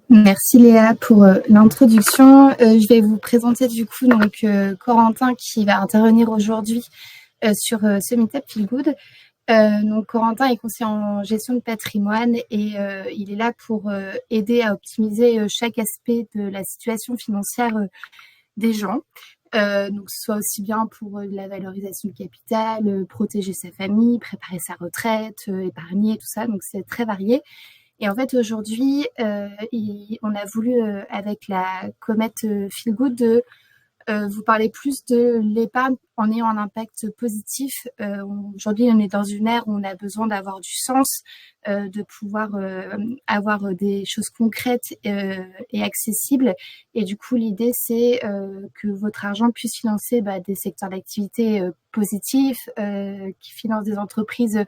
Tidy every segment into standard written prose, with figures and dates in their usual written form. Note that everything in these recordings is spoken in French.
Merci Léa pour l'introduction. Je vais vous présenter du coup Corentin qui va intervenir aujourd'hui sur ce Meetup Feel Good. Donc Corentin est conseiller en gestion de patrimoine et il est là pour aider à optimiser chaque aspect de la situation financière des gens. Donc ce soit aussi bien pour la valorisation du capital, protéger sa famille, préparer sa retraite, épargner, tout ça. Donc c'est très varié. Et en fait, aujourd'hui, on a voulu, avec la comète Feel Good, vous parler plus de l'épargne en ayant un impact positif. Aujourd'hui, on est dans une ère où on a besoin d'avoir du sens, de pouvoir avoir des choses concrètes et accessibles. Et du coup, l'idée, c'est que votre argent puisse financer des secteurs d'activité positifs, qui financent des entreprises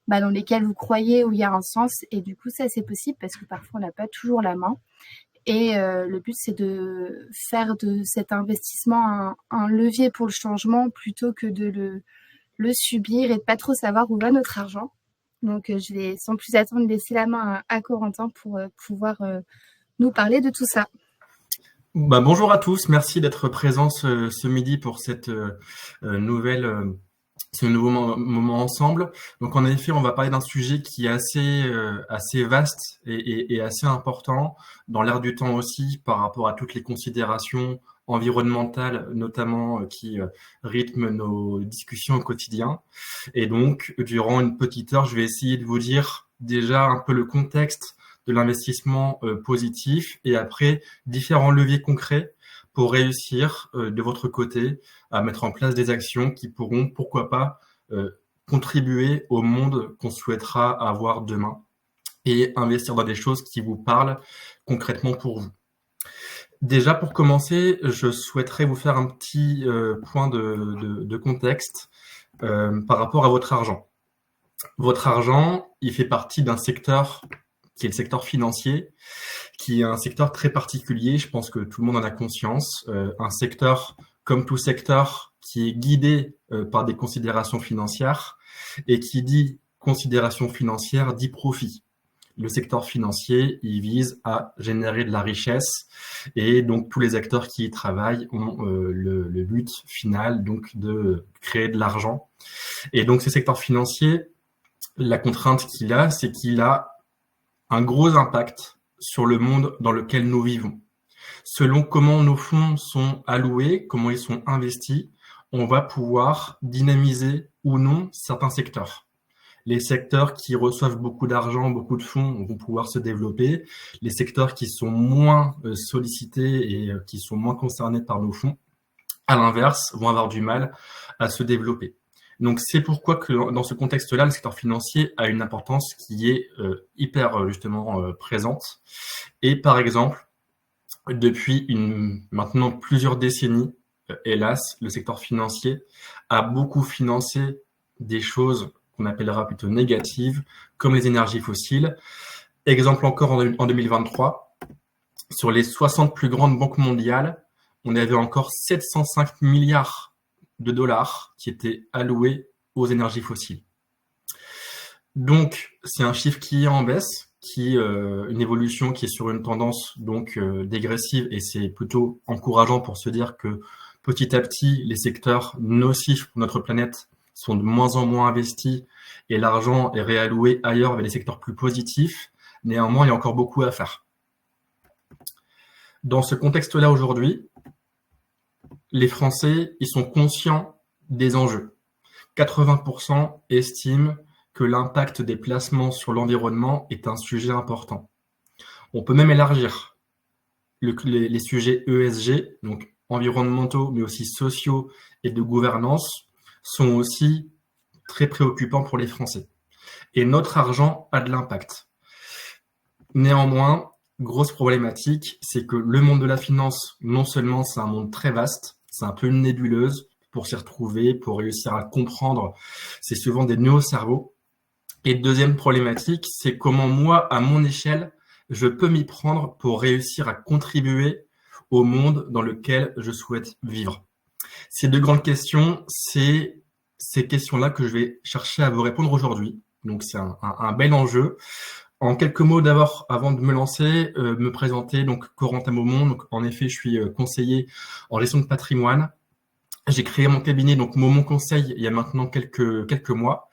dans lesquels vous croyez, où il y a un sens. Et du coup, ça, c'est possible parce que parfois, on n'a pas toujours la main. Et le but, c'est de faire de cet investissement un levier pour le changement plutôt que de le subir et de pas trop savoir où va notre argent. Donc, je vais sans plus attendre laisser la main à Corentin pour pouvoir nous parler de tout ça. Bonjour à tous, merci d'être présents ce midi pour cette ce nouveau moment ensemble. Donc en effet, on va parler d'un sujet qui est assez vaste et assez important dans l'air du temps aussi par rapport à toutes les considérations environnementales notamment qui rythment nos discussions au quotidien. Et donc, durant une petite heure, je vais essayer de vous dire déjà un peu le contexte de l'investissement positif et après différents leviers concrets pour réussir de votre côté à mettre en place des actions qui pourront, pourquoi pas, contribuer au monde qu'on souhaitera avoir demain et investir dans des choses qui vous parlent concrètement pour vous. Déjà, pour commencer, je souhaiterais vous faire un petit point de contexte par rapport à votre argent. Votre argent, il fait partie d'un secteur qui est le secteur financier, qui est un secteur très particulier, je pense que tout le monde en a conscience, un secteur comme tout secteur qui est guidé par des considérations financières et qui dit considération financière dit profit. Le secteur financier, il vise à générer de la richesse et donc tous les acteurs qui y travaillent ont le but final donc de créer de l'argent. Et donc ce secteur financier, la contrainte qu'il a, c'est qu'il a un gros impact sur le monde dans lequel nous vivons. Selon comment nos fonds sont alloués, comment ils sont investis, on va pouvoir dynamiser ou non certains secteurs. Les secteurs qui reçoivent beaucoup d'argent, beaucoup de fonds vont pouvoir se développer. Les secteurs qui sont moins sollicités et qui sont moins concernés par nos fonds, à l'inverse, vont avoir du mal à se développer. Donc c'est pourquoi que dans ce contexte-là, le secteur financier a une importance qui est hyper justement présente. Et par exemple, depuis maintenant plusieurs décennies, hélas, le secteur financier a beaucoup financé des choses qu'on appellera plutôt négatives, comme les énergies fossiles. Exemple encore en 2023, sur les 60 plus grandes banques mondiales, on avait encore 705 milliards de dollars qui étaient alloués aux énergies fossiles. Donc, c'est un chiffre qui est en baisse, qui une évolution qui est sur une tendance donc dégressive, et c'est plutôt encourageant pour se dire que petit à petit, les secteurs nocifs pour notre planète sont de moins en moins investis et l'argent est réalloué ailleurs vers les secteurs plus positifs. Néanmoins, il y a encore beaucoup à faire. Dans ce contexte-là aujourd'hui, les Français, ils sont conscients des enjeux. 80% estiment que l'impact des placements sur l'environnement est un sujet important. On peut même élargir les sujets ESG, donc environnementaux, mais aussi sociaux et de gouvernance, sont aussi très préoccupants pour les Français. Et notre argent a de l'impact. Néanmoins, grosse problématique, c'est que le monde de la finance, non seulement c'est un monde très vaste, c'est un peu une nébuleuse pour s'y retrouver, pour réussir à comprendre, c'est souvent des nœuds au cerveau. Et deuxième problématique, c'est comment moi, à mon échelle, je peux m'y prendre pour réussir à contribuer au monde dans lequel je souhaite vivre. Ces deux grandes questions, c'est ces questions-là que je vais chercher à vous répondre aujourd'hui. Donc c'est un bel enjeu. En quelques mots d'abord, avant de me lancer, me présenter, donc Corentin Maumont. Donc, en effet, je suis conseiller en gestion de patrimoine. J'ai créé mon cabinet, donc Maumont Conseil, il y a maintenant quelques mois.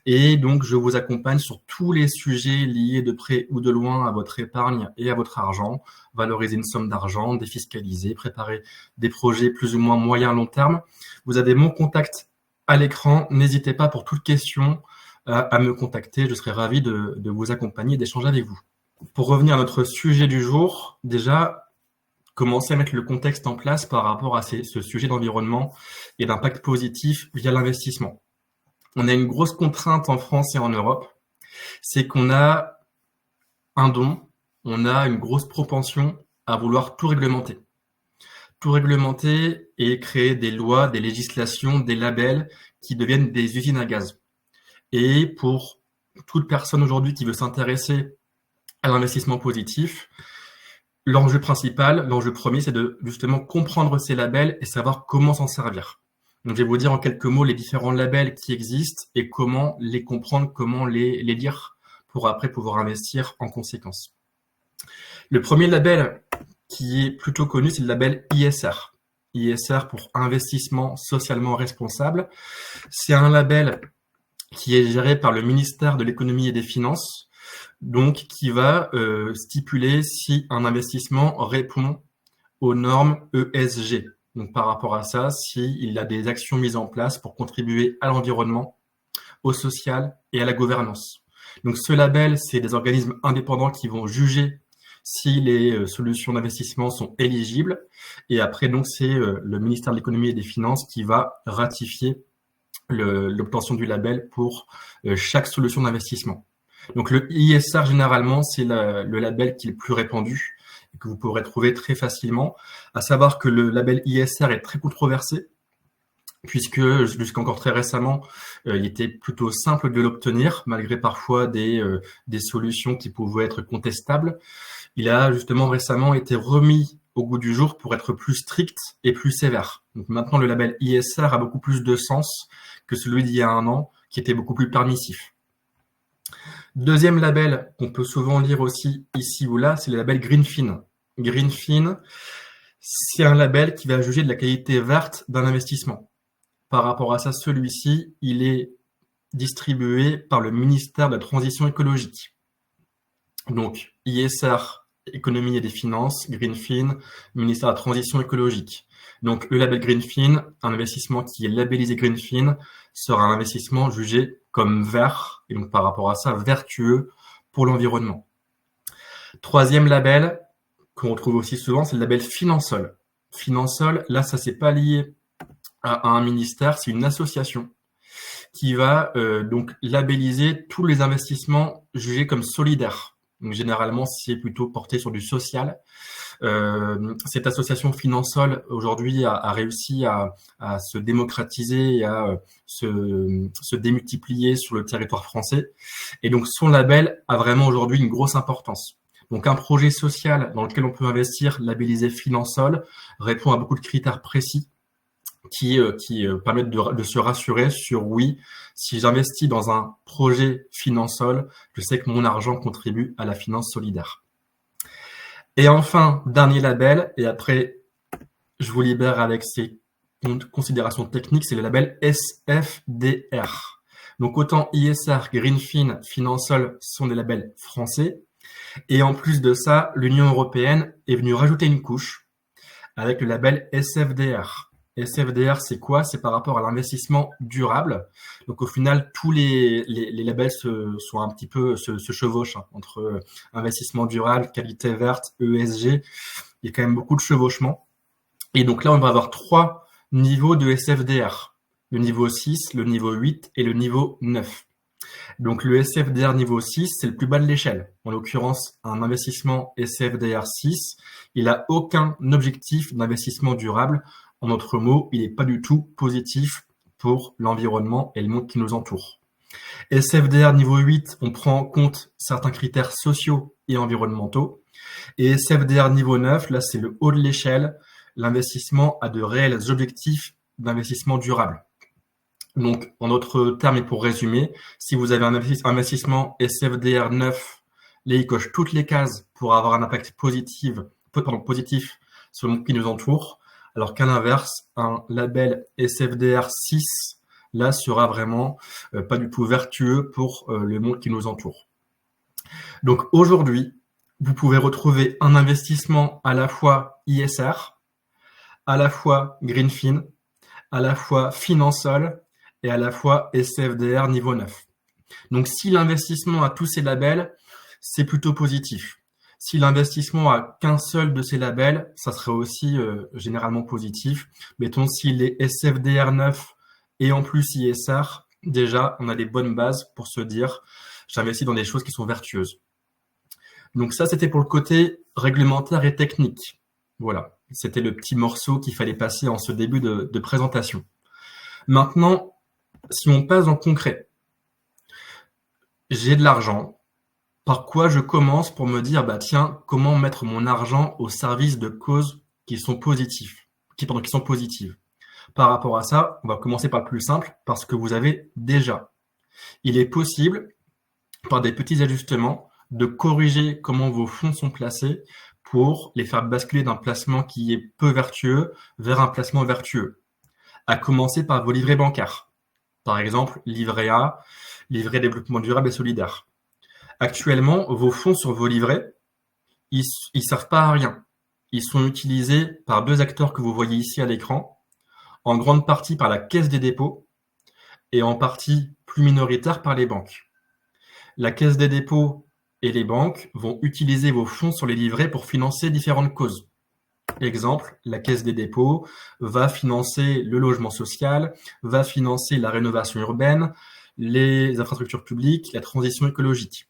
Et donc, je vous accompagne sur tous les sujets liés de près ou de loin à votre épargne et à votre argent. Valoriser une somme d'argent, défiscaliser, préparer des projets plus ou moins moyen long terme. Vous avez mon contact à l'écran. N'hésitez pas pour toute question à me contacter. Je serai ravi de vous accompagner et d'échanger avec vous. Pour revenir à notre sujet du jour, déjà, commencer à mettre le contexte en place par rapport à ce sujet d'environnement et d'impact positif via l'investissement. On a une grosse contrainte en France et en Europe, c'est qu'on a un don, on a une grosse propension à vouloir tout réglementer. Tout réglementer et créer des lois, des législations, des labels qui deviennent des usines à gaz. Et pour toute personne aujourd'hui qui veut s'intéresser à l'investissement positif, l'enjeu principal, l'enjeu premier, c'est de justement comprendre ces labels et savoir comment s'en servir. Donc, je vais vous dire en quelques mots les différents labels qui existent et comment les comprendre, comment les lire pour après pouvoir investir en conséquence. Le premier label qui est plutôt connu, c'est le label ISR. ISR pour investissement socialement responsable. C'est un label qui est géré par le ministère de l'économie et des finances, donc qui va stipuler si un investissement répond aux normes ESG. Donc par rapport à ça, s'il y a des actions mises en place pour contribuer à l'environnement, au social et à la gouvernance. Donc ce label, c'est des organismes indépendants qui vont juger si les solutions d'investissement sont éligibles. Et après, donc, c'est le ministère de l'économie et des finances qui va ratifier l'obtention du label pour chaque solution d'investissement. Donc le ISR, généralement, c'est le label qui est le plus répandu et que vous pourrez trouver très facilement. À savoir que le label ISR est très controversé, puisque jusqu'encore très récemment, il était plutôt simple de l'obtenir, malgré parfois des solutions qui pouvaient être contestables. Il a justement récemment été remis au goût du jour pour être plus strict et plus sévère. Donc maintenant, le label ISR a beaucoup plus de sens que celui d'il y a un an, qui était beaucoup plus permissif. Deuxième label qu'on peut souvent lire aussi ici ou là, c'est le label Greenfin. Greenfin, c'est un label qui va juger de la qualité verte d'un investissement. Par rapport à ça, celui-ci, il est distribué par le ministère de la Transition écologique. Donc, ISR, Économie et des Finances, Greenfin, ministère de la Transition écologique. Donc, le label Greenfin, un investissement qui est labellisé Greenfin, sera un investissement jugé comme vert, et donc par rapport à ça, vertueux pour l'environnement. Troisième label, qu'on retrouve aussi souvent, c'est le label Finansol. Finansol, là, ça c'est pas lié à un ministère, c'est une association qui va donc labelliser tous les investissements jugés comme solidaires. Donc généralement, c'est plutôt porté sur du social. Cette association Finansol aujourd'hui a réussi à se démocratiser et à se démultiplier sur le territoire français. Et donc son label a vraiment aujourd'hui une grosse importance. Donc un projet social dans lequel on peut investir, labellisé Finansol, répond à beaucoup de critères précis qui permettent de se rassurer sur oui, si j'investis dans un projet Finansol, je sais que mon argent contribue à la finance solidaire. Et enfin, dernier label, et après, je vous libère avec ces considérations techniques, c'est le label SFDR. Donc autant ISR, Greenfin, Finansol sont des labels français. Et en plus de ça, l'Union européenne est venue rajouter une couche avec le label SFDR. SFDR, c'est quoi? C'est par rapport à l'investissement durable. Donc au final, tous les labels sont un petit peu se chevauchent entre investissement durable, qualité verte, ESG. Il y a quand même beaucoup de chevauchements. Et donc là, on va avoir 3 niveaux de SFDR. Le niveau 6, le niveau 8 et le niveau 9. Donc le SFDR niveau 6, c'est le plus bas de l'échelle. En l'occurrence, un investissement SFDR 6, il n'a aucun objectif d'investissement durable. En d'autres mots, il n'est pas du tout positif pour l'environnement et le monde qui nous entoure. SFDR niveau 8, on prend en compte certains critères sociaux et environnementaux. Et SFDR niveau 9, là c'est le haut de l'échelle. L'investissement a de réels objectifs d'investissement durable. Donc, en d'autres termes et pour résumer, si vous avez un investissement SFDR 9 Là, il coche toutes les cases pour avoir un impact positif sur le monde qui nous entoure, alors qu'à l'inverse, un label SFDR 6, là, sera vraiment pas du tout vertueux pour le monde qui nous entoure. Donc aujourd'hui, vous pouvez retrouver un investissement à la fois ISR, à la fois Greenfin, à la fois Finansol et à la fois SFDR niveau 9. Donc si l'investissement a tous ces labels, c'est plutôt positif. Si l'investissement a qu'un seul de ces labels, ça serait aussi généralement positif. Mettons s'il est SFDR 9 et en plus ISR, déjà on a des bonnes bases pour se dire j'investis dans des choses qui sont vertueuses. Donc ça, c'était pour le côté réglementaire et technique. Voilà, c'était le petit morceau qu'il fallait passer en ce début de présentation. Maintenant, si on passe en concret, j'ai de l'argent. Par quoi je commence pour me dire, bah tiens, comment mettre mon argent au service de causes qui sont positives, qui sont positives. Par rapport à ça, on va commencer par le plus simple, parce que vous avez déjà. Il est possible, par des petits ajustements, de corriger comment vos fonds sont placés pour les faire basculer d'un placement qui est peu vertueux vers un placement vertueux. À commencer par vos livrets bancaires. Par exemple, livret A, livret développement durable et solidaire. Actuellement, vos fonds sur vos livrets, ils servent pas à rien. Ils sont utilisés par deux acteurs que vous voyez ici à l'écran, en grande partie par la Caisse des dépôts et en partie plus minoritaire par les banques. La Caisse des dépôts et les banques vont utiliser vos fonds sur les livrets pour financer différentes causes. Exemple, la Caisse des dépôts va financer le logement social, va financer la rénovation urbaine, les infrastructures publiques, la transition écologique.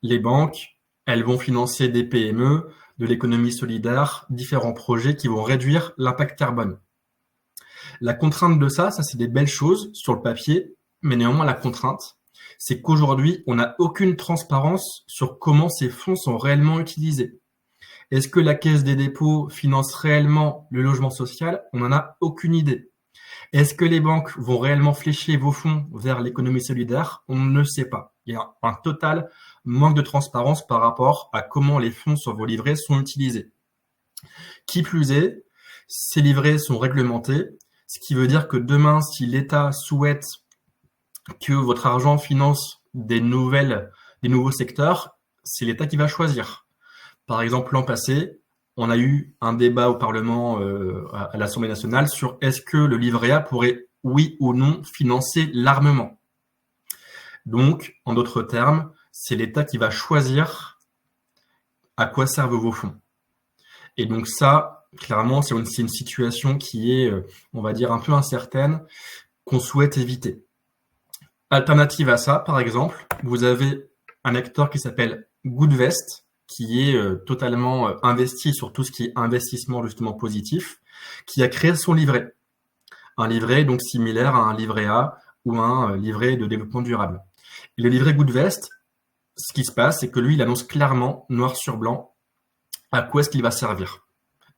Les banques, elles vont financer des PME, de l'économie solidaire, différents projets qui vont réduire l'impact carbone. La contrainte de ça c'est des belles choses sur le papier, mais néanmoins la contrainte, c'est qu'aujourd'hui, on n'a aucune transparence sur comment ces fonds sont réellement utilisés. Est-ce que la Caisse des dépôts finance réellement le logement social? On n'en a aucune idée. Est-ce que les banques vont réellement flécher vos fonds vers l'économie solidaire? On ne le sait pas. Il y a un total manque de transparence par rapport à comment les fonds sur vos livrets sont utilisés. Qui plus est, ces livrets sont réglementés, ce qui veut dire que demain, si l'État souhaite que votre argent finance des nouveaux secteurs, c'est l'État qui va choisir. Par exemple, l'an passé, on a eu un débat au Parlement, à l'Assemblée nationale, sur est-ce que le livret A pourrait, oui ou non, financer l'armement. Donc, en d'autres termes, c'est l'État qui va choisir à quoi servent vos fonds. Et donc ça, clairement, c'est une situation qui est, on va dire, un peu incertaine, qu'on souhaite éviter. Alternative à ça, par exemple, vous avez un acteur qui s'appelle Goodvest, qui est totalement investi sur tout ce qui est investissement justement positif, qui a créé son livret. Un livret donc similaire à un livret A ou un livret de développement durable. Et le livret Goodvest, ce qui se passe, c'est que lui, il annonce clairement, noir sur blanc, à quoi est-ce qu'il va servir.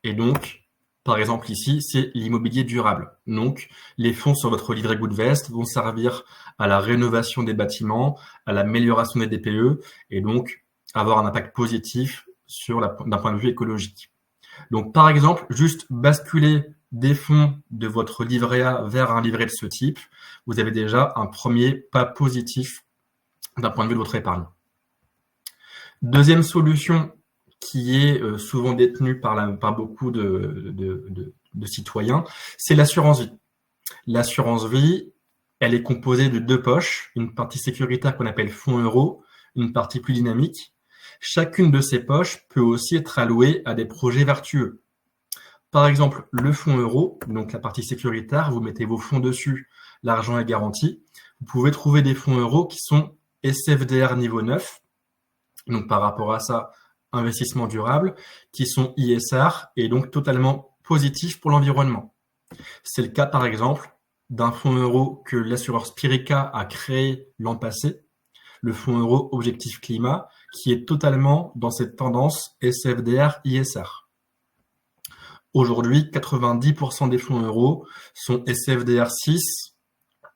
Et donc, par exemple ici, c'est l'immobilier durable. Donc, les fonds sur votre livret Goodvest vont servir à la rénovation des bâtiments, à l'amélioration des DPE, et donc avoir un impact positif d'un point de vue écologique. Donc, par exemple, juste basculer des fonds de votre livret A vers un livret de ce type, vous avez déjà un premier pas positif d'un point de vue de votre épargne. Deuxième solution qui est souvent détenue par beaucoup de citoyens, c'est l'assurance vie. L'assurance vie, elle est composée de deux poches, une partie sécuritaire qu'on appelle fonds euro, une partie plus dynamique. Chacune de ces poches peut aussi être allouée à des projets vertueux. Par exemple, le fonds euro, donc la partie sécuritaire, vous mettez vos fonds dessus, l'argent est garanti. Vous pouvez trouver des fonds euros qui sont SFDR niveau 9, donc par rapport à ça, investissement durable, qui sont ISR et donc totalement positifs pour l'environnement. C'est le cas par exemple d'un fonds euro que l'assureur Spirica a créé l'an passé, le fonds euro Objectif Climat, qui est totalement dans cette tendance SFDR-ISR. Aujourd'hui, 90% des fonds euros sont SFDR 6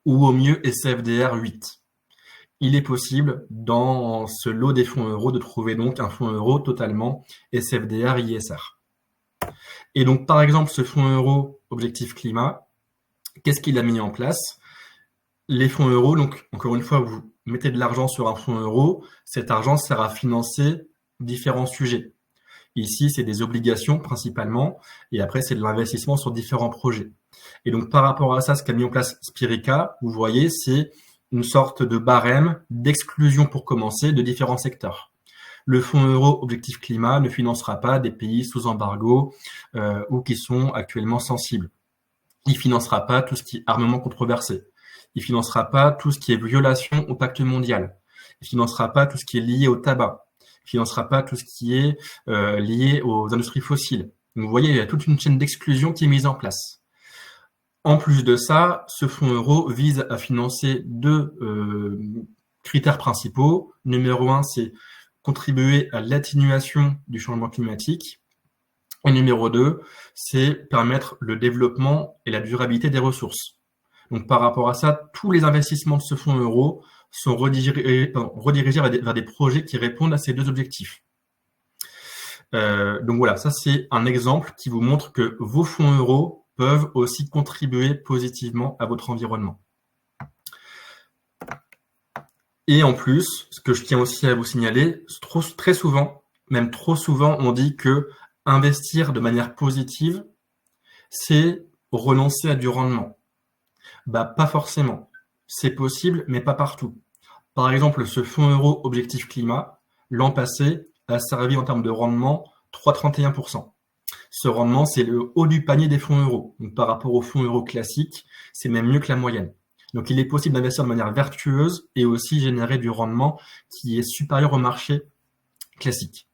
ou au mieux SFDR 8. il est possible, dans ce lot des fonds euros, de trouver donc un fonds euro totalement SFDR ISR. Et donc, par exemple, ce fonds euro objectif climat, qu'est-ce qu'il a mis en place? Les fonds euros, donc, encore une fois, vous mettez de l'argent sur un fonds euro, cet argent sert à financer différents sujets. Ici, c'est des obligations principalement, et après, c'est de l'investissement sur différents projets. Et donc, par rapport à ça, ce qu'a mis en place Spirica, vous voyez, c'est une sorte de barème d'exclusion pour commencer de différents secteurs. Le fonds euro objectif climat ne financera pas des pays sous embargo ou qui sont actuellement sensibles. Il financera pas tout ce qui est armement controversé. Il financera pas tout ce qui est violation au pacte mondial. Il financera pas tout ce qui est lié au tabac. Il financera pas tout ce qui est lié aux industries fossiles. Donc, vous voyez, il y a toute une chaîne d'exclusion qui est mise en place. En plus de ça, ce fonds euro vise à financer deux critères principaux. Numéro 1, c'est contribuer à l'atténuation du changement climatique. Et numéro 2, c'est permettre le développement et la durabilité des ressources. Donc par rapport à ça, tous les investissements de ce fonds euro sont redirigés vers des projets qui répondent à ces deux objectifs. Donc voilà, ça c'est un exemple qui vous montre que vos fonds euros peuvent aussi contribuer positivement à votre environnement. Et en plus, ce que je tiens aussi à vous signaler, très souvent, même trop souvent, on dit que investir de manière positive, c'est renoncer à du rendement. Bah, pas forcément. C'est possible, mais pas partout. Par exemple, ce fonds euro objectif climat, l'an passé, a servi en termes de rendement 3,31%. Ce rendement, c'est le haut du panier des fonds euros. Donc, par rapport aux fonds euros classiques, c'est même mieux que la moyenne. Donc, il est possible d'investir de manière vertueuse et aussi générer du rendement qui est supérieur au marché classique.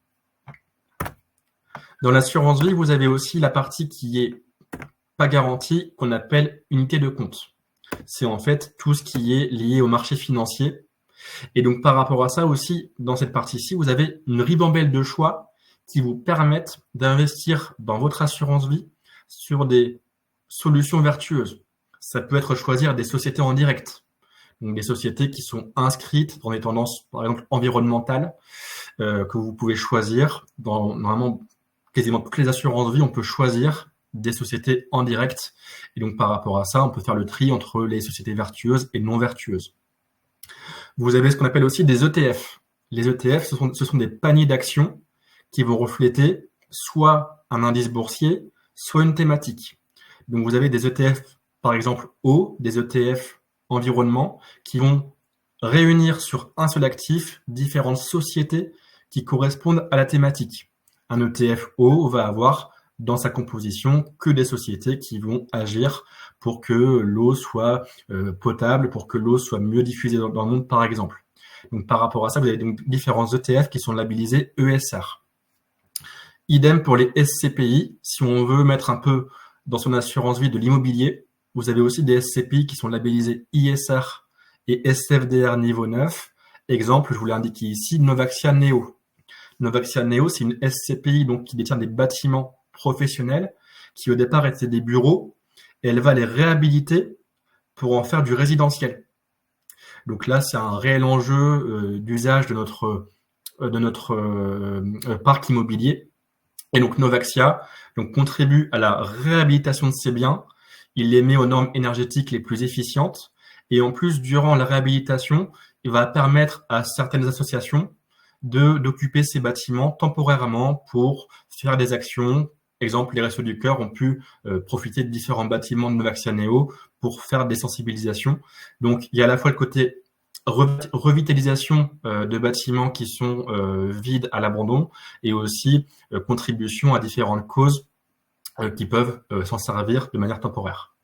Dans l'assurance vie, vous avez aussi la partie qui est pas garantie, qu'on appelle unité de compte. C'est en fait tout ce qui est lié au marché financier. Et donc, par rapport à ça aussi, dans cette partie-ci, vous avez une ribambelle de choix qui vous permettent d'investir dans votre assurance vie sur des solutions vertueuses. Ça peut être choisir des sociétés en direct, donc des sociétés qui sont inscrites dans des tendances, par exemple, environnementales, que vous pouvez choisir. Normalement, quasiment toutes les assurances vie, on peut choisir des sociétés en direct. Et donc, par rapport à ça, on peut faire le tri entre les sociétés vertueuses et non vertueuses. Vous avez ce qu'on appelle aussi des ETF. Les ETF, ce sont des paniers d'actions qui vont refléter soit un indice boursier, soit une thématique. Donc, vous avez des ETF, par exemple, eau, des ETF environnement, qui vont réunir sur un seul actif différentes sociétés qui correspondent à la thématique. Un ETF eau va avoir dans sa composition que des sociétés qui vont agir pour que l'eau soit potable, pour que l'eau soit mieux diffusée dans le monde, par exemple. Donc, par rapport à ça, vous avez donc différents ETF qui sont labellisés ESR. Idem pour les SCPI. Si on veut mettre un peu dans son assurance vie de l'immobilier, vous avez aussi des SCPI qui sont labellisés ISR et SFDR niveau 9. Exemple, je vous l'ai indiqué ici, Novaxia Neo. Novaxia Neo, c'est une SCPI donc, qui détient des bâtiments professionnels qui au départ étaient des bureaux et elle va les réhabiliter pour en faire du résidentiel. Donc là, c'est un réel enjeu d'usage de notre parc immobilier. Et donc Novaxia contribue à la réhabilitation de ces biens. Il les met aux normes énergétiques les plus efficientes. Et en plus, durant la réhabilitation, il va permettre à certaines associations d'occuper ces bâtiments temporairement pour faire des actions. Exemple, les Restos du Cœur ont pu profiter de différents bâtiments de Novaxia Neo pour faire des sensibilisations. Donc, il y a à la fois le côté revitalisation de bâtiments qui sont vides à l'abandon et aussi contribution à différentes causes qui peuvent s'en servir de manière temporaire.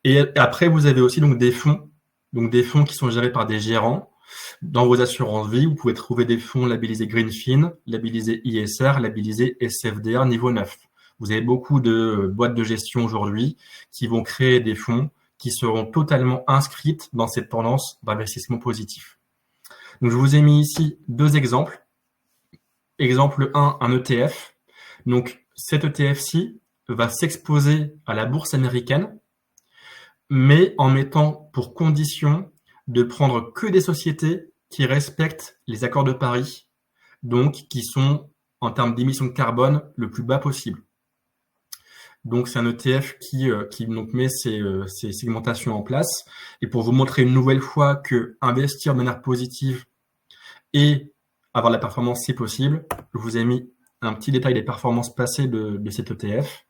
Et après, vous avez aussi donc des fonds qui sont gérés par des gérants. Dans vos assurances vie, vous pouvez trouver des fonds labellisés Greenfin, labellisés ISR, labellisés SFDR niveau 9. Vous avez beaucoup de boîtes de gestion aujourd'hui qui vont créer des fonds qui seront totalement inscrites dans cette tendance d'investissement positif. Donc, je vous ai mis ici deux exemples. Exemple 1, un ETF. Donc, cet ETF-ci va s'exposer à la bourse américaine, mais en mettant pour condition de prendre que des sociétés qui respectent les accords de Paris, donc qui sont, en termes d'émissions de carbone, le plus bas possible. Donc, c'est un ETF qui donc met ces segmentations en place. Et pour vous montrer une nouvelle fois que investir de manière positive et avoir de la performance, c'est possible, je vous ai mis un petit détail des performances passées de cet ETF.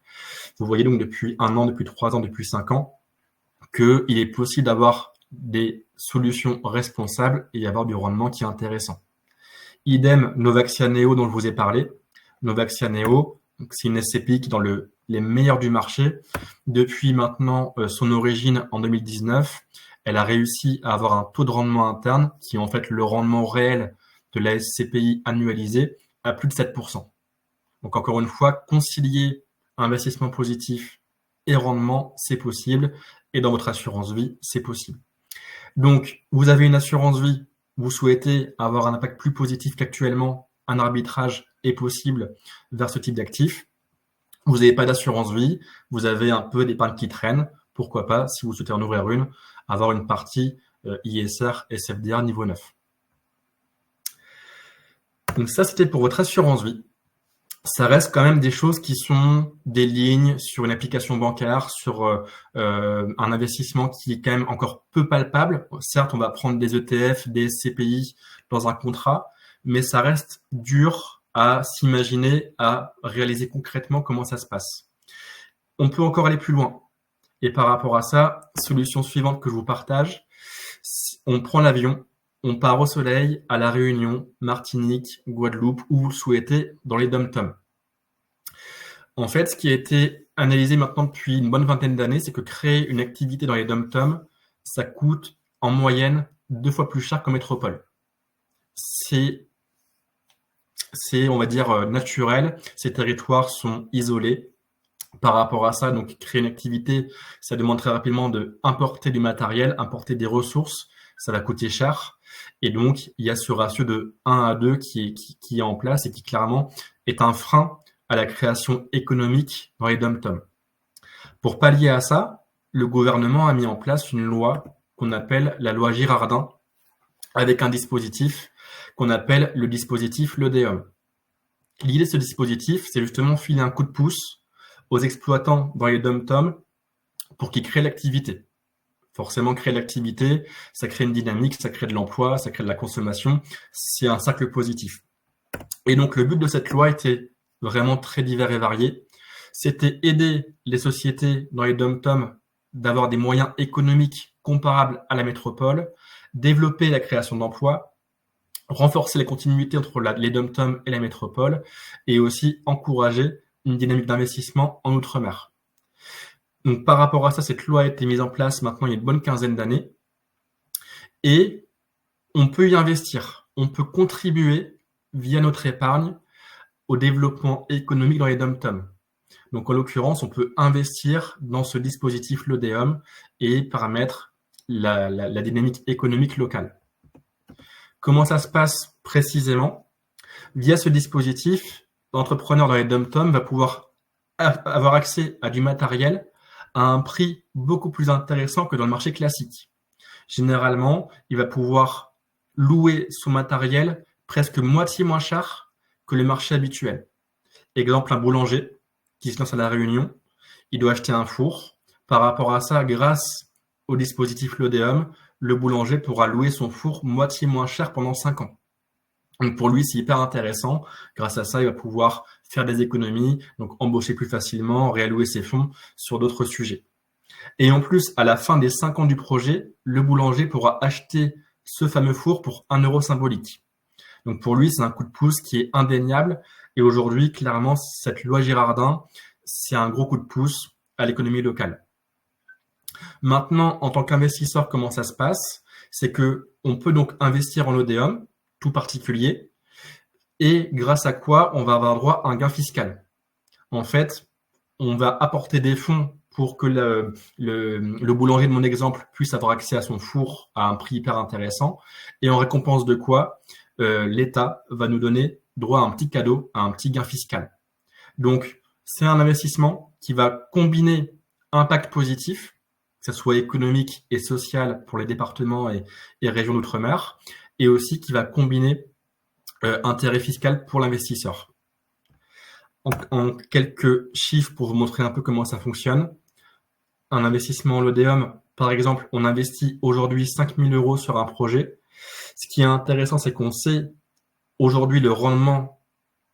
Vous voyez donc depuis 1 an, depuis 3 ans, depuis 5 ans, qu'il est possible d'avoir des solutions responsables et avoir du rendement qui est intéressant. Idem Novaxia Neo dont je vous ai parlé. Novaxia Neo, c'est une SCPI qui est dans les meilleurs du marché. Depuis maintenant son origine en 2019, elle a réussi à avoir un taux de rendement interne qui est en fait le rendement réel de la SCPI annualisée à plus de 7%. Donc encore une fois, concilier investissement positif et rendement, c'est possible. Et dans votre assurance vie, c'est possible. Donc, vous avez une assurance vie, vous souhaitez avoir un impact plus positif qu'actuellement, un arbitrage est possible vers ce type d'actifs. Vous n'avez pas d'assurance vie, vous avez un peu d'épargne qui traîne. Pourquoi pas, si vous souhaitez en ouvrir une, avoir une partie ISR, SFDR niveau 9. Donc ça, c'était pour votre assurance vie. Ça reste quand même des choses qui sont des lignes sur une application bancaire, sur un investissement qui est quand même encore peu palpable. Certes, on va prendre des ETF, des SCPI dans un contrat, mais ça reste dur à s'imaginer, à réaliser concrètement comment ça se passe. On peut encore aller plus loin. Et par rapport à ça, solution suivante que je vous partage, on prend l'avion, on part au soleil, à La Réunion, Martinique, Guadeloupe, où vous le souhaitez, dans les dom-toms. En fait, ce qui a été analysé maintenant depuis une bonne vingtaine d'années, c'est que créer une activité dans les dom-toms, ça coûte en moyenne 2 fois plus cher qu'en métropole. C'est, on va dire, naturel. Ces territoires sont isolés. Par rapport à ça, donc créer une activité, ça demande très rapidement de importer du matériel, importer des ressources, ça va coûter cher. Et donc, il y a ce ratio de 1 à 2 qui est en place et qui clairement est un frein à la création économique dans les dom-toms. Pour pallier à ça, le gouvernement a mis en place une loi qu'on appelle la loi Girardin, avec un dispositif qu'on appelle le dispositif LODEOM. L'idée de ce dispositif, c'est justement filer un coup de pouce aux exploitants dans les dom-toms pour qu'ils créent l'activité. Forcément, créer l'activité, ça crée une dynamique, ça crée de l'emploi, ça crée de la consommation. C'est un cercle positif. Et donc, le but de cette loi était vraiment très divers et varié. C'était aider les sociétés dans les dom-toms d'avoir des moyens économiques comparables à la métropole, développer la création d'emplois, renforcer la continuité entre les dom-toms et la métropole, et aussi encourager une dynamique d'investissement en Outre-mer. Donc, par rapport à ça, cette loi a été mise en place maintenant il y a une bonne quinzaine d'années. Et on peut y investir. On peut contribuer via notre épargne au développement économique dans les dom-toms. Donc, en l'occurrence, on peut investir dans ce dispositif LODEOM et permettre la dynamique économique locale. Comment ça se passe précisément? Via ce dispositif, l'entrepreneur dans les dom-toms va pouvoir avoir accès à du matériel à un prix beaucoup plus intéressant que dans le marché classique. Généralement, il va pouvoir louer son matériel presque moitié moins cher que le marché habituel. Exemple, un boulanger qui se lance à La Réunion, il doit acheter un four. Par rapport à ça, grâce au dispositif LODEOM, le boulanger pourra louer son four moitié moins cher pendant 5 ans. Donc pour lui, c'est hyper intéressant. Grâce à ça, il va pouvoir faire des économies, donc embaucher plus facilement, réallouer ses fonds sur d'autres sujets. Et en plus, à la fin des 5 ans du projet, le boulanger pourra acheter ce fameux four pour 1 euro symbolique. Donc pour lui, c'est un coup de pouce qui est indéniable. Et aujourd'hui, clairement, cette loi Girardin, c'est un gros coup de pouce à l'économie locale. Maintenant, en tant qu'investisseur, comment ça se passe? C'est que on peut donc investir en LODEOM, tout particulier, et grâce à quoi on va avoir droit à un gain fiscal. En fait, on va apporter des fonds pour que le boulanger de mon exemple puisse avoir accès à son four à un prix hyper intéressant. Et en récompense de quoi, l'État va nous donner droit à un petit cadeau, à un petit gain fiscal. Donc, c'est un investissement qui va combiner impact positif, ce soit économique et social pour les départements et régions d'outre-mer, et aussi qui va combiner intérêt fiscal pour l'investisseur. En quelques chiffres pour vous montrer un peu comment ça fonctionne. Un investissement en l'ODEUM, par exemple, on investit aujourd'hui 5 000 € sur un projet. Ce qui est intéressant, c'est qu'on sait aujourd'hui le rendement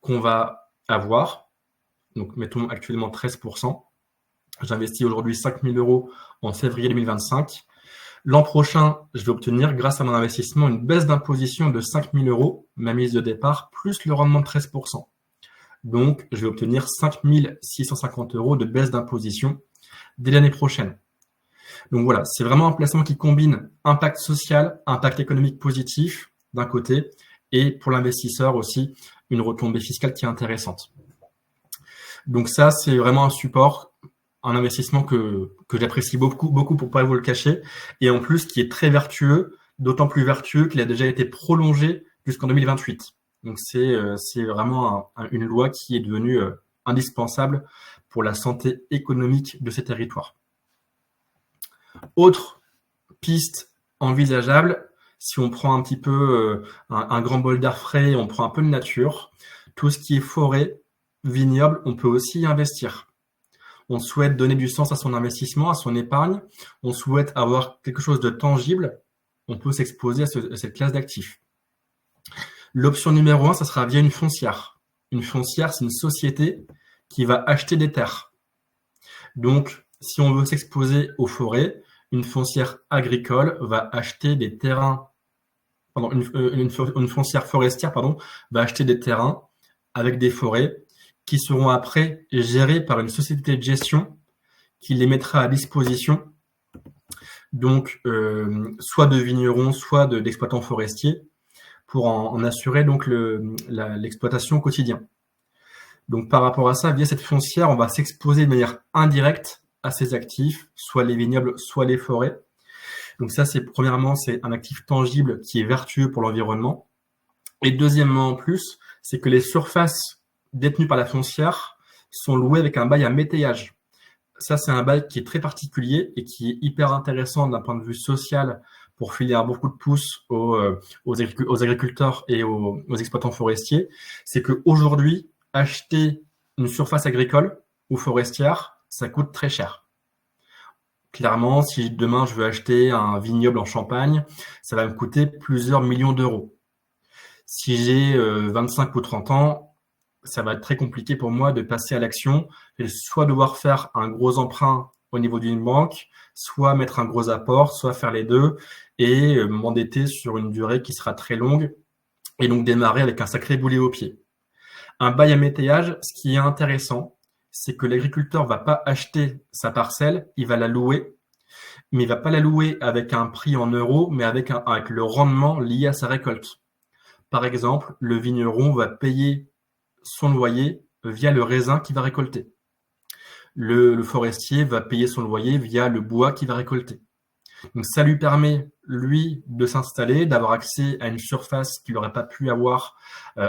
qu'on va avoir. Donc, mettons actuellement 13%. J'investis aujourd'hui 5 000 € en février 2025. L'an prochain, je vais obtenir, grâce à mon investissement, une baisse d'imposition de 5 000 €, ma mise de départ, plus le rendement de 13%. Donc, je vais obtenir 5 650 € de baisse d'imposition dès l'année prochaine. Donc voilà, c'est vraiment un placement qui combine impact social, impact économique positif d'un côté, et pour l'investisseur aussi, une retombée fiscale qui est intéressante. Donc ça, c'est vraiment un support, un investissement que j'apprécie beaucoup pour pas vous le cacher, et en plus qui est très vertueux, d'autant plus vertueux qu'il a déjà été prolongé jusqu'en 2028. Donc c'est vraiment une loi qui est devenue indispensable pour la santé économique de ces territoires. Autre piste envisageable, si on prend un petit peu un grand bol d'air frais, on prend un peu de nature, tout ce qui est forêt, vignoble, on peut aussi y investir. On souhaite donner du sens à son investissement, à son épargne, on souhaite avoir quelque chose de tangible, on peut s'exposer à cette classe d'actifs. L'option numéro 1, ça sera via une foncière. Une foncière, c'est une société qui va acheter des terres. Donc, si on veut s'exposer aux forêts, une foncière agricole va acheter des terrains, une foncière forestière, va acheter des terrains avec des forêts qui seront après gérés par une société de gestion qui les mettra à disposition, donc soit de vignerons, soit d'exploitants forestiers, pour en assurer donc l'exploitation au quotidien. Donc par rapport à ça, via cette foncière, on va s'exposer de manière indirecte à ces actifs, soit les vignobles, soit les forêts. Donc ça, premièrement, c'est un actif tangible qui est vertueux pour l'environnement. Et deuxièmement, en plus, c'est que les surfaces détenues par la foncière sont louées avec un bail à métayage. Ça, c'est un bail qui est très particulier et qui est hyper intéressant d'un point de vue social pour filer beaucoup de pouces aux agriculteurs et aux exploitants forestiers. C'est qu'aujourd'hui, acheter une surface agricole ou forestière, ça coûte très cher. Clairement, si demain je veux acheter un vignoble en Champagne, ça va me coûter plusieurs millions d'euros. Si j'ai 25 ou 30 ans, ça va être très compliqué pour moi de passer à l'action et soit devoir faire un gros emprunt au niveau d'une banque, soit mettre un gros apport, soit faire les deux et m'endetter sur une durée qui sera très longue et donc démarrer avec un sacré boulet au pied. Un bail à métayage, ce qui est intéressant, c'est que l'agriculteur va pas acheter sa parcelle, il va la louer, mais il va pas la louer avec un prix en euros, mais avec le rendement lié à sa récolte. Par exemple, le vigneron va payer son loyer via le raisin qu'il va récolter. Le forestier va payer son loyer via le bois qu'il va récolter. Donc ça lui permet, lui, de s'installer, d'avoir accès à une surface qu'il n'aurait pas pu avoir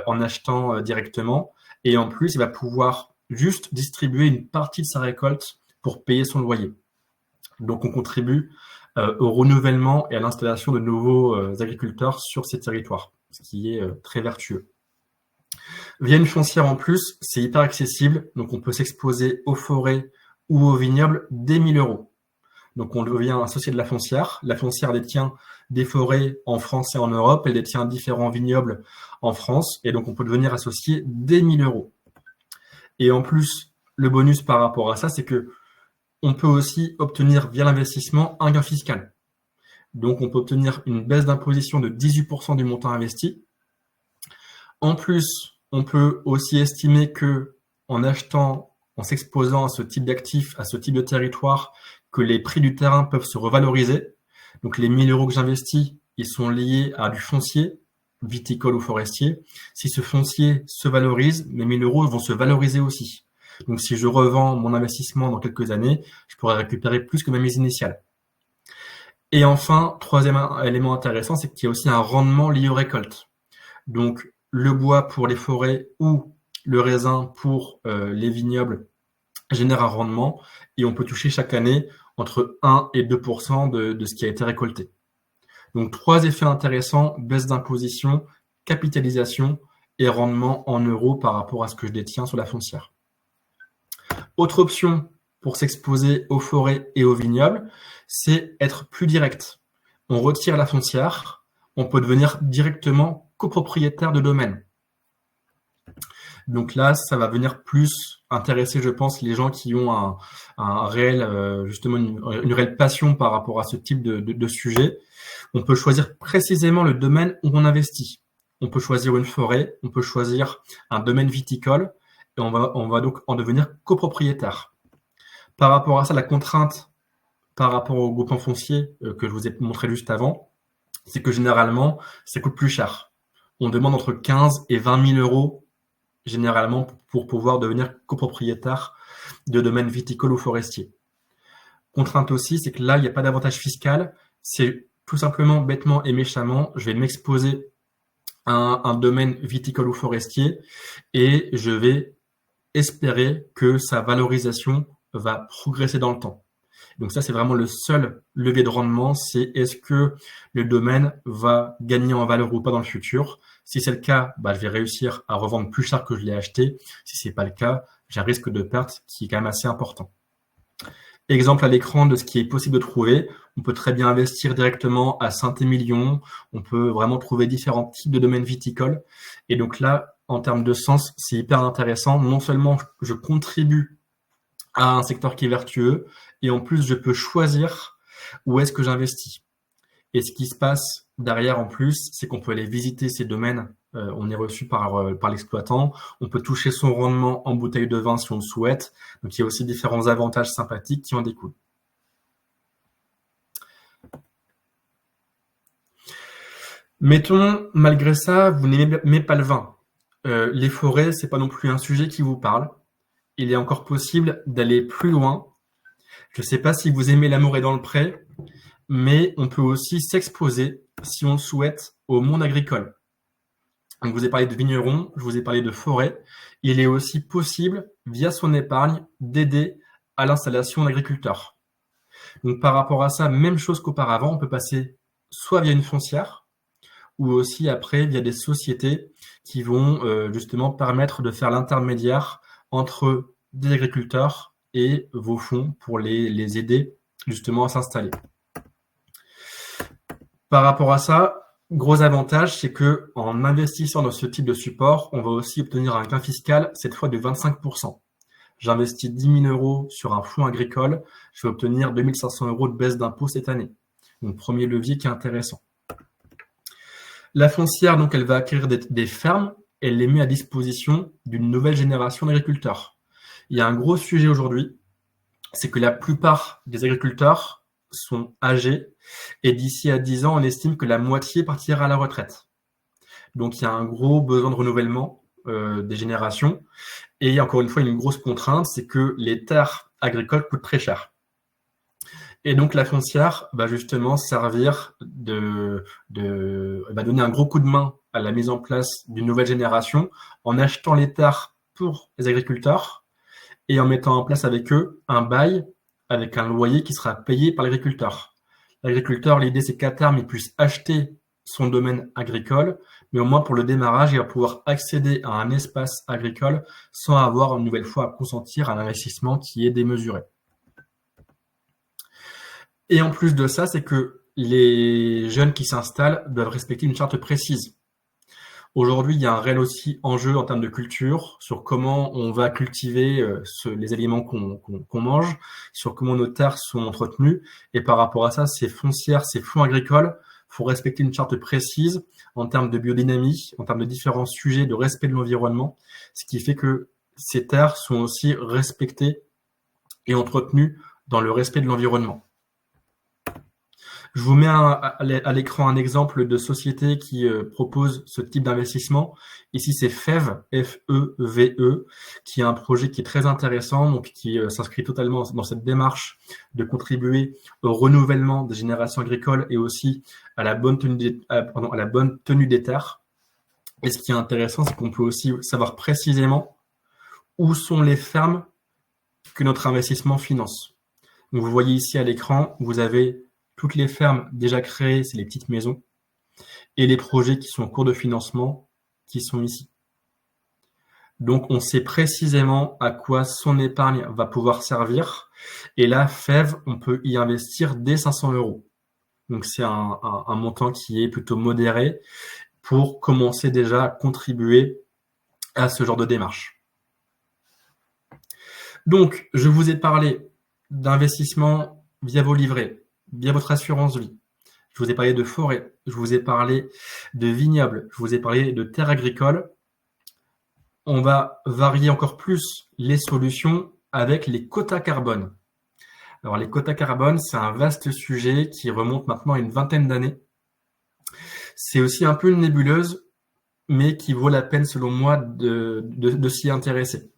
en achetant directement. Et en plus, il va pouvoir juste distribuer une partie de sa récolte pour payer son loyer. Donc on contribue au renouvellement et à l'installation de nouveaux agriculteurs sur ces territoires, ce qui est très vertueux. Via une foncière en plus, c'est hyper accessible, donc on peut s'exposer aux forêts ou aux vignobles dès 1 000 €. Donc on devient associé de la foncière. La foncière détient des forêts en France et en Europe, elle détient différents vignobles en France, et donc on peut devenir associé dès 1 000 €. Et en plus, le bonus par rapport à ça, c'est que on peut aussi obtenir via l'investissement un gain fiscal. Donc on peut obtenir une baisse d'imposition de 18% du montant investi. En plus, on peut aussi estimer que en achetant, en s'exposant à ce type d'actifs, à ce type de territoire, que les prix du terrain peuvent se revaloriser. Donc les 1 000 € que j'investis, ils sont liés à du foncier, viticole ou forestier. Si ce foncier se valorise, mes 1 000 € vont se valoriser aussi. Donc si je revends mon investissement dans quelques années, je pourrais récupérer plus que ma mise initiale. Et enfin, troisième élément intéressant, c'est qu'il y a aussi un rendement lié aux récoltes. Donc le bois pour les forêts ou le raisin pour les vignobles génère un rendement et on peut toucher chaque année entre 1 et 2% de ce qui a été récolté. Donc 3 effets intéressants, baisse d'imposition, capitalisation et rendement en euros par rapport à ce que je détiens sur la foncière. Autre option pour s'exposer aux forêts et aux vignobles, c'est être plus direct. On retire la foncière, on peut devenir directement copropriétaire de domaine. Donc là, ça va venir plus intéresser, je pense, les gens qui ont un réel, justement, une réelle passion par rapport à ce type de sujet. On peut choisir précisément le domaine où on investit. On peut choisir une forêt, on peut choisir un domaine viticole, et on va donc en devenir copropriétaire. Par rapport à ça, la contrainte par rapport au groupement foncier que je vous ai montré juste avant, c'est que généralement, ça coûte plus cher. On demande entre 15 et 20 000 euros généralement pour pouvoir devenir copropriétaire de domaines viticoles ou forestiers. Contrainte aussi, c'est que là, il n'y a pas d'avantage fiscal. C'est tout simplement, bêtement et méchamment, je vais m'exposer à un domaine viticole ou forestier et je vais espérer que sa valorisation va progresser dans le temps. Donc ça, c'est vraiment le seul levier de rendement, c'est est-ce que le domaine va gagner en valeur ou pas dans le futur. Si c'est le cas, je vais réussir à revendre plus cher que je l'ai acheté. Si c'est pas le cas, j'ai un risque de perte qui est quand même assez important. Exemple à l'écran de ce qui est possible de trouver. On peut très bien investir directement à Saint-Émilion. On peut vraiment trouver différents types de domaines viticoles. Et donc là, en termes de sens, c'est hyper intéressant. Non seulement je contribue à un secteur qui est vertueux, et en plus, je peux choisir où est-ce que j'investis. Et ce qui se passe derrière, en plus, c'est qu'on peut aller visiter ces domaines. On est reçu par l'exploitant. On peut toucher son rendement en bouteille de vin si on le souhaite. Donc, il y a aussi différents avantages sympathiques qui en découlent. Mettons, malgré ça, vous n'aimez pas le vin. Les forêts, c'est pas non plus un sujet qui vous parle. Il est encore possible d'aller plus loin. Je ne sais pas si vous aimez l'amour est dans le pré, mais on peut aussi s'exposer, si on le souhaite, au monde agricole. Donc, je vous ai parlé de vignerons, je vous ai parlé de forêt. Il est aussi possible, via son épargne, d'aider à l'installation d'agriculteurs. Donc, par rapport à ça, même chose qu'auparavant, on peut passer soit via une foncière, ou aussi après via des sociétés qui vont justement permettre de faire l'intermédiaire entre des agriculteurs et vos fonds pour les aider justement à s'installer. Par rapport à ça, gros avantage, c'est que en investissant dans ce type de support, on va aussi obtenir un gain fiscal, cette fois de 25%. J'investis 10 000 euros sur un fonds agricole, je vais obtenir 2 500 euros de baisse d'impôt cette année. Donc, premier levier qui est intéressant. La foncière, donc, elle va acquérir des fermes, elle les met à disposition d'une nouvelle génération d'agriculteurs. Il y a un gros sujet aujourd'hui, c'est que la plupart des agriculteurs sont âgés et d'ici à 10 ans, on estime que la moitié partira à la retraite. Donc, il y a un gros besoin de renouvellement des générations. Et encore une fois, une grosse contrainte, c'est que les terres agricoles coûtent très cher. Et donc, la foncière va justement servir va donner un gros coup de main à la mise en place d'une nouvelle génération en achetant les terres pour les agriculteurs et en mettant en place avec eux un bail avec un loyer qui sera payé par l'agriculteur. L'agriculteur, l'idée, c'est qu'à terme, il puisse acheter son domaine agricole, mais au moins pour le démarrage, il va pouvoir accéder à un espace agricole sans avoir une nouvelle fois à consentir à un investissement qui est démesuré. Et en plus de ça, c'est que les jeunes qui s'installent doivent respecter une charte précise. Aujourd'hui, il y a un réel aussi enjeu en termes de culture sur comment on va cultiver les aliments qu'on mange, sur comment nos terres sont entretenues. Et par rapport à ça, ces foncières, ces fonds agricoles, faut respecter une charte précise en termes de biodynamie, en termes de différents sujets de respect de l'environnement, ce qui fait que ces terres sont aussi respectées et entretenues dans le respect de l'environnement. Je vous mets à l'écran un exemple de société qui propose ce type d'investissement. Ici, c'est FEVE, F-E-V-E, qui est un projet qui est très intéressant, donc qui s'inscrit totalement dans cette démarche de contribuer au renouvellement des générations agricoles et aussi à la bonne tenue des terres. Et ce qui est intéressant, c'est qu'on peut aussi savoir précisément où sont les fermes que notre investissement finance. Donc, vous voyez ici à l'écran, vous avez toutes les fermes déjà créées, c'est les petites maisons, et les projets qui sont en cours de financement qui sont ici. Donc, on sait précisément à quoi son épargne va pouvoir servir. Et là, FEV, on peut y investir dès 500 euros. Donc, c'est un montant qui est plutôt modéré pour commencer déjà à contribuer à ce genre de démarche. Donc, je vous ai parlé d'investissement via vos livrets, via votre assurance vie. Je vous ai parlé de forêt, je vous ai parlé de vignobles, je vous ai parlé de terres agricoles. On va varier encore plus les solutions avec les quotas carbone. Alors, les quotas carbone, c'est un vaste sujet qui remonte maintenant à une vingtaine d'années. C'est aussi un peu une nébuleuse, mais qui vaut la peine, selon moi, de s'y intéresser.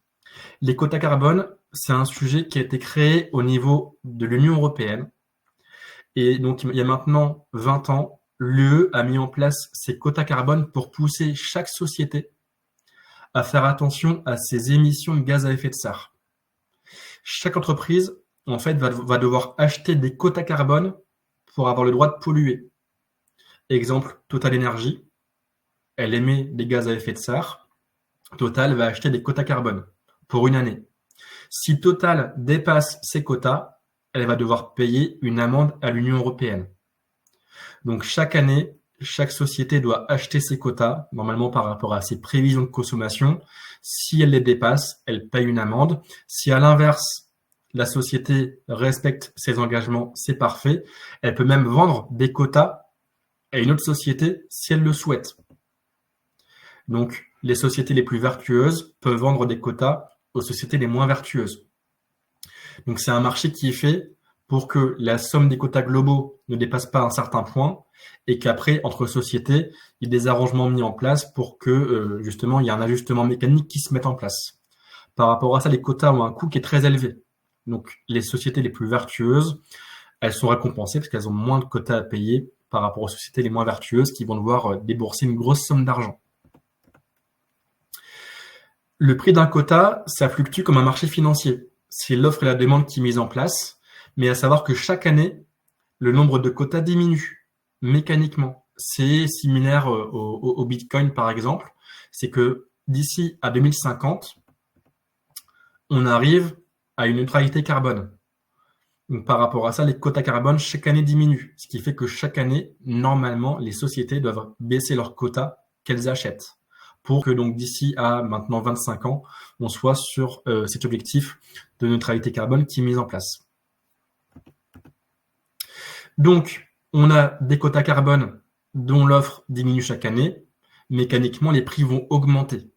Les quotas carbone, c'est un sujet qui a été créé au niveau de l'Union européenne. Et donc, il y a maintenant 20 ans, l'UE a mis en place ces quotas carbone pour pousser chaque société à faire attention à ses émissions de gaz à effet de serre. Chaque entreprise, en fait, va devoir acheter des quotas carbone pour avoir le droit de polluer. Exemple, Total Energy, elle émet des gaz à effet de serre. Total va acheter des quotas carbone pour une année. Si Total dépasse ses quotas, elle va devoir payer une amende à l'Union européenne. Donc chaque année, chaque société doit acheter ses quotas, normalement par rapport à ses prévisions de consommation. Si elle les dépasse, elle paye une amende. Si à l'inverse, la société respecte ses engagements, c'est parfait. Elle peut même vendre des quotas à une autre société si elle le souhaite. Donc, les sociétés les plus vertueuses peuvent vendre des quotas aux sociétés les moins vertueuses. Donc, c'est un marché qui est fait pour que la somme des quotas globaux ne dépasse pas un certain point et qu'après, entre sociétés, il y ait des arrangements mis en place pour que, justement, il y ait un ajustement mécanique qui se mette en place. Par rapport à ça, les quotas ont un coût qui est très élevé. Donc, les sociétés les plus vertueuses, elles sont récompensées parce qu'elles ont moins de quotas à payer par rapport aux sociétés les moins vertueuses qui vont devoir débourser une grosse somme d'argent. Le prix d'un quota, ça fluctue comme un marché financier. C'est l'offre et la demande qui est mise en place, mais à savoir que chaque année, le nombre de quotas diminue mécaniquement. C'est similaire au Bitcoin, par exemple. C'est que d'ici à 2050, on arrive à une neutralité carbone. Donc, par rapport à ça, les quotas carbone, chaque année diminuent. Ce qui fait que chaque année, normalement, les sociétés doivent baisser leurs quotas qu'elles achètent pour que donc d'ici à maintenant 25 ans, on soit sur cet objectif de neutralité carbone qui est mis en place. Donc, on a des quotas carbone dont l'offre diminue chaque année. Mécaniquement, les prix vont augmenter.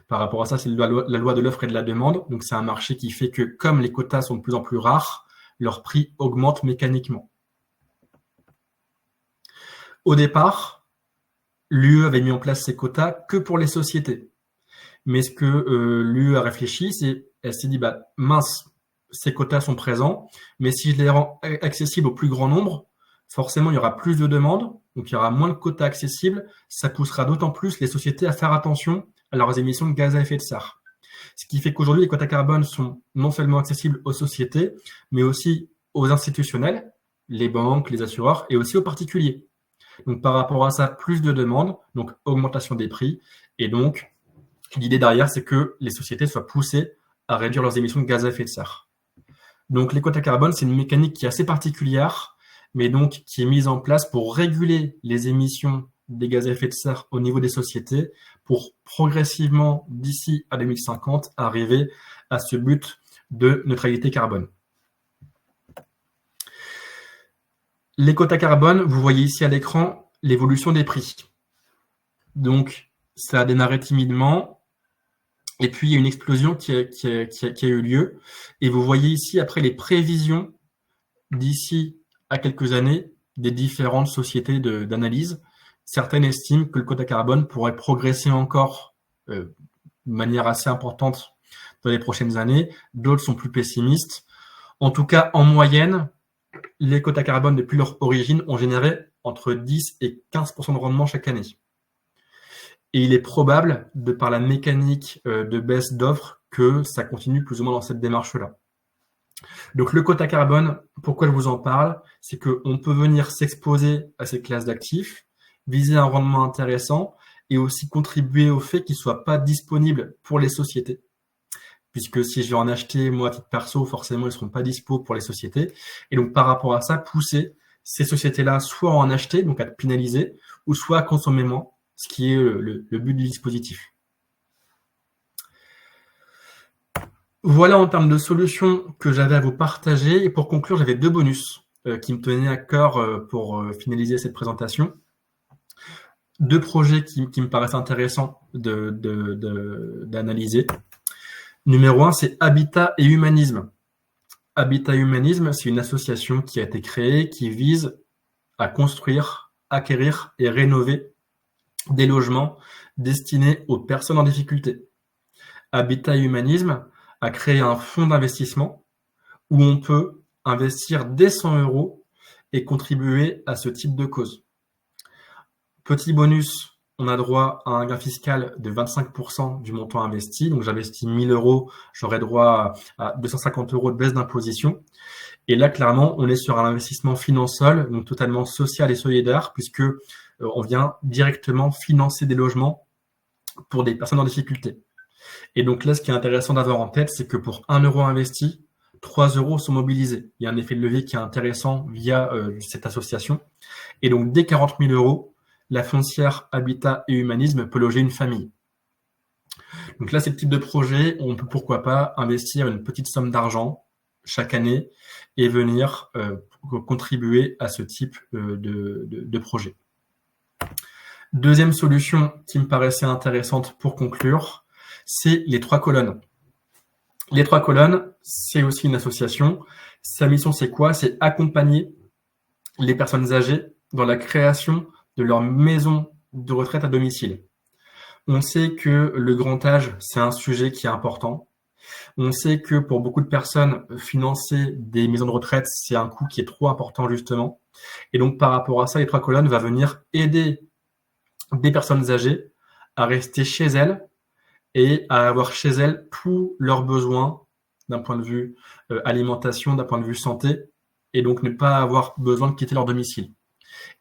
Par rapport à ça, c'est la loi de l'offre et de la demande. Donc, c'est un marché qui fait que comme les quotas sont de plus en plus rares, leur prix augmente mécaniquement. Au départ, l'UE avait mis en place ces quotas que pour les sociétés. Mais ce que l'UE a réfléchi, c'est elle s'est dit, mince, ces quotas sont présents, mais si je les rends accessibles au plus grand nombre, forcément, il y aura plus de demandes, donc il y aura moins de quotas accessibles. Ça poussera d'autant plus les sociétés à faire attention à leurs émissions de gaz à effet de serre. Ce qui fait qu'aujourd'hui, les quotas carbone sont non seulement accessibles aux sociétés, mais aussi aux institutionnels, les banques, les assureurs, et aussi aux particuliers. Donc, par rapport à ça, plus de demandes, donc augmentation des prix. Et donc, l'idée derrière, c'est que les sociétés soient poussées à réduire leurs émissions de gaz à effet de serre. Donc, les quotas carbone, c'est une mécanique qui est assez particulière, mais donc qui est mise en place pour réguler les émissions des gaz à effet de serre au niveau des sociétés pour progressivement, d'ici à 2050, arriver à ce but de neutralité carbone. Les quotas carbone, vous voyez ici à l'écran l'évolution des prix. Donc, ça a démarré timidement, et puis il y a une explosion qui a eu lieu. Et vous voyez ici, après les prévisions d'ici à quelques années des différentes sociétés d'analyse, certaines estiment que le quota carbone pourrait progresser encore de manière assez importante dans les prochaines années. D'autres sont plus pessimistes. En tout cas, en moyenne, les quotas carbone depuis leur origine ont généré entre 10 et 15% de rendement chaque année. Et il est probable, de par la mécanique de baisse d'offres, que ça continue plus ou moins dans cette démarche-là. Donc, le quota carbone, pourquoi je vous en parle? C'est qu'on peut venir s'exposer à ces classes d'actifs, viser un rendement intéressant et aussi contribuer au fait qu'ils ne soient pas disponibles pour les sociétés. Puisque si je vais en acheter, moi, à titre perso, forcément, ils ne seront pas dispo pour les sociétés. Et donc, par rapport à ça, pousser ces sociétés-là soit à en acheter, donc à être pénaliser, ou soit à consommer moins, ce qui est le but du dispositif. Voilà en termes de solutions que j'avais à vous partager. Et pour conclure, j'avais 2 bonus qui me tenaient à cœur pour finaliser cette présentation. 2 projets qui me paraissent intéressants d'analyser. Numéro 1, c'est Habitat et Humanisme. Habitat et Humanisme, c'est une association qui a été créée qui vise à construire, acquérir et rénover des logements destinés aux personnes en difficulté. Habitat et Humanisme a créé un fonds d'investissement où on peut investir dès 100 € et contribuer à ce type de cause. Petit bonus, on a droit à un gain fiscal de 25% du montant investi. Donc, j'investis 1 000 €, j'aurai droit à 250 € de baisse d'imposition. Et là, clairement, on est sur un investissement financier, donc totalement social et solidaire, puisque on vient directement financer des logements pour des personnes en difficulté. Et donc là, ce qui est intéressant d'avoir en tête, c'est que pour 1 € investi, 3 € sont mobilisés. Il y a un effet de levier qui est intéressant via cette association. Et donc, dès 40 000 €, la foncière Habitat et Humanisme peut loger une famille. Donc là, c'est le type de projet où on peut pourquoi pas investir une petite somme d'argent chaque année et venir contribuer à ce type de projet. Deuxième solution qui me paraissait intéressante pour conclure, c'est les 3 colonnes. Les 3 colonnes, c'est aussi une association. Sa mission, c'est quoi? C'est accompagner les personnes âgées dans la création de leur maison de retraite à domicile. On sait que le grand âge, c'est un sujet qui est important. On sait que pour beaucoup de personnes, financer des maisons de retraite, c'est un coût qui est trop important justement. Et donc par rapport à ça, les 3 colonnes va venir aider des personnes âgées à rester chez elles et à avoir chez elles tous leurs besoins d'un point de vue alimentation, d'un point de vue santé, et donc ne pas avoir besoin de quitter leur domicile.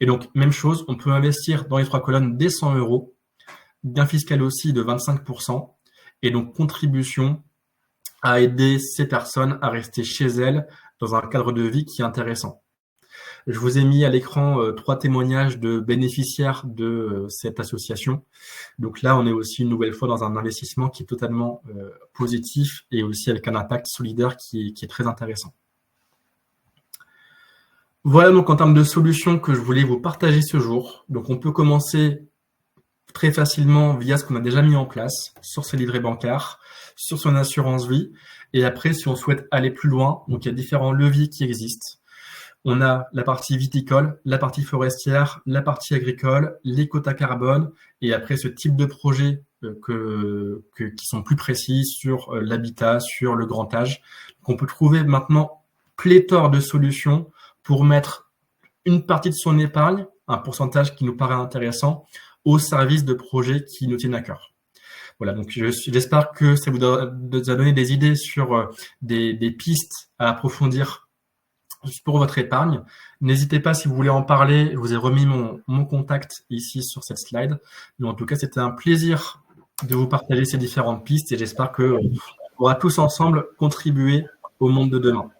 Et donc, même chose, on peut investir dans les 3 colonnes dès 100 €, gain fiscal aussi de 25%, et donc contribution à aider ces personnes à rester chez elles dans un cadre de vie qui est intéressant. Je vous ai mis à l'écran 3 témoignages de bénéficiaires de cette association. Donc là, on est aussi une nouvelle fois dans un investissement qui est totalement positif et aussi avec un impact solidaire qui est très intéressant. Voilà donc en termes de solutions que je voulais vous partager ce jour. Donc on peut commencer très facilement via ce qu'on a déjà mis en place sur ses livrets bancaires, sur son assurance vie. Et après, si on souhaite aller plus loin, donc il y a différents leviers qui existent. On a la partie viticole, la partie forestière, la partie agricole, les quotas carbone, et après ce type de projets qui sont plus précis sur l'habitat, sur le grand âge. Donc on peut trouver maintenant pléthore de solutions pour mettre une partie de son épargne, un pourcentage qui nous paraît intéressant, au service de projets qui nous tiennent à cœur. Voilà, donc j'espère que ça vous a donné des idées sur des pistes à approfondir pour votre épargne. N'hésitez pas si vous voulez en parler, je vous ai remis mon contact ici sur cette slide. Mais en tout cas, c'était un plaisir de vous partager ces différentes pistes et j'espère qu'on pourra tous ensemble contribuer au monde de demain.